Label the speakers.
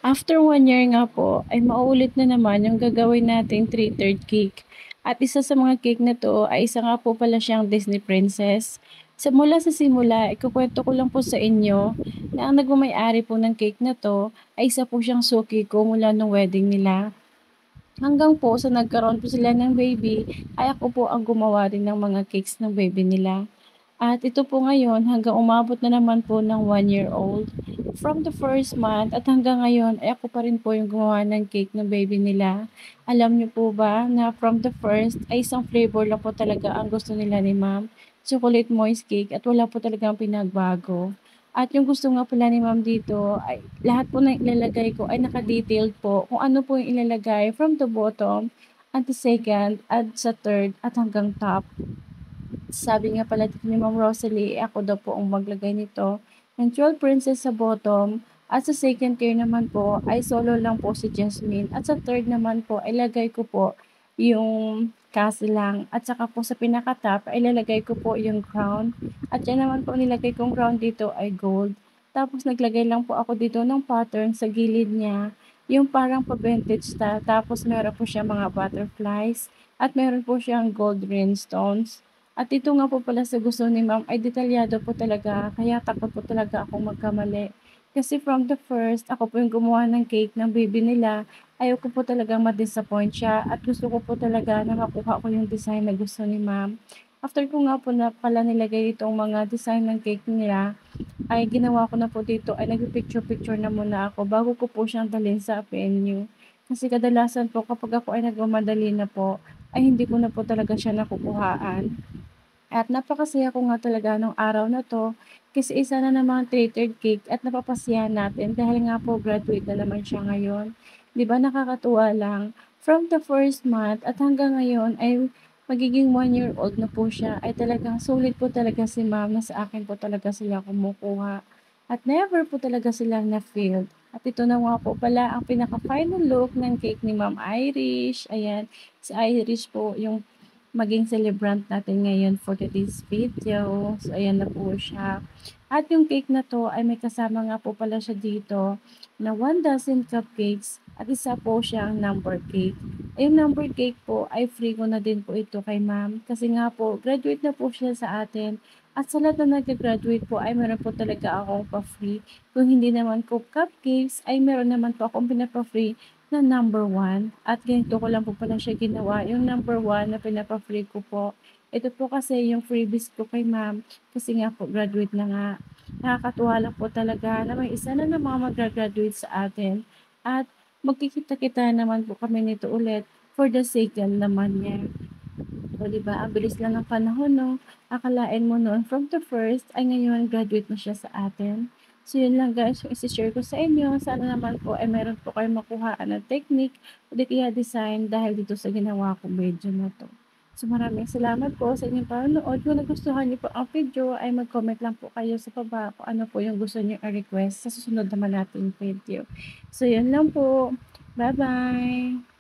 Speaker 1: After 1 year nga po, ay mauulit na naman yung gagawin nating 3/3 cake. At isa sa mga cake na 'to ay isa nga po pala siyang Disney princess. Mula sa simula, ikukuwento ko lang po sa inyo na ang nagmamay-ari po ng cake na 'to ay isa po siyang suki ko mula nung wedding nila. Hanggang po sa nagkaroon po sila ng baby, ay ako po ang gumawa rin ng mga cakes ng baby nila. At ito po ngayon hanggang umabot na naman po ng 1 year old. From the first month at hanggang ngayon ay ako pa rin po yung gumawa ng cake ng baby nila. Alam niyo po ba na from the first ay isang flavor lang po talaga ang gusto nila ni ma'am, chocolate moist cake at wala po talagang pinagbago. At yung gusto nga pala ni ma'am dito ay lahat po ng ilalagay ko ay naka-detailed po kung ano po yung ilalagay from the bottom at the second at sa third at hanggang top. Sabi nga pala dito ni Ma'am Rosalie, ako daw po ang maglagay nito ng 12 princess sa bottom at sa second tier naman po ay solo lang po si Jasmine at sa third naman po ay lagay ko po yung castle lang at saka po sa pinaka-top ay lalagay ko po yung crown at yan naman po nilagay kong crown dito ay gold. Tapos naglagay lang po ako dito ng pattern sa gilid niya, yung parang pa-vintage tapos meron po siya mga butterflies at meron po siyang gold rhinestones. At ito nga po pala sa gusto ni ma'am ay detalyado po talaga, kaya takot po talaga akong magkamali. Kasi from the first, ako po yung gumawa ng cake ng baby nila. Ayaw ko po talagang ma-disappoint siya at gusto ko po talaga na makuha ko yung design na gusto ni ma'am. After ko nga po na pala nilagay itong mga design ng cake nila, ay ginawa ko na po dito ay nagpi-picture-picture na muna ako bago ko po siyang dalhin sa venue. Kasi kadalasan po kapag ako ay nagmamadali na po, ay hindi ko na po talaga siya nakukuhaan. At napakasaya ko nga talaga nung araw na 'to, kasi isa na namang catered cake at napapasaya natin dahil nga po graduate na naman siya ngayon. 'Di ba nakakatuwa lang, from the first month at hanggang ngayon ay magiging 1 year old na po siya, ay talagang sulit po talaga si ma'am na sa akin po talaga sila kumukuha. At never po talaga silang na-failed. At ito na nga po pala ang pinaka-final look ng cake ni Ma'am Irish. Ayan, si Irish po yung maging celebrant natin ngayon for today's video. So, ayan na po siya. At yung cake na to ay may kasama nga po pala siya dito na 1 dozen cupcakes at isa po siyang number cake. Yung number cake po ay free ko na din po ito kay ma'am kasi nga po graduate na po siya sa atin. At sa lahat na nag-graduate po ay meron po talaga akong pa-free. Kung hindi naman po cupcakes ay meron naman po akong pinapa-free na number 1 at ganito ko lang po pala siya ginawa, yung number 1 na pinapa-free ko po. Ito po kasi yung freebies ko kay ma'am kasi nga po graduate na nga. Nakakatuwa lang po talaga na may isa na namang maggra-graduate sa atin at magkikita-kita naman po kami nito ulit for the second naman niya. O, 'di ba, ang bilis lang ng panahon 'no? Akalain mo noon from the first ay ngayon graduate na siya sa atin. So, yun lang guys yung ise-share ko sa inyo. Sana naman po ay meron po kayong makuhaan na technique o di kaya design dahil dito sa ginawa kong video na 'to. So, maraming salamat po sa inyong panonood. Kung nagustuhan niyo po ang video ay mag-comment lang po kayo sa baba kung ano po yung gusto niyong i-request sa susunod naman nating video. So, yun lang po. Bye-bye.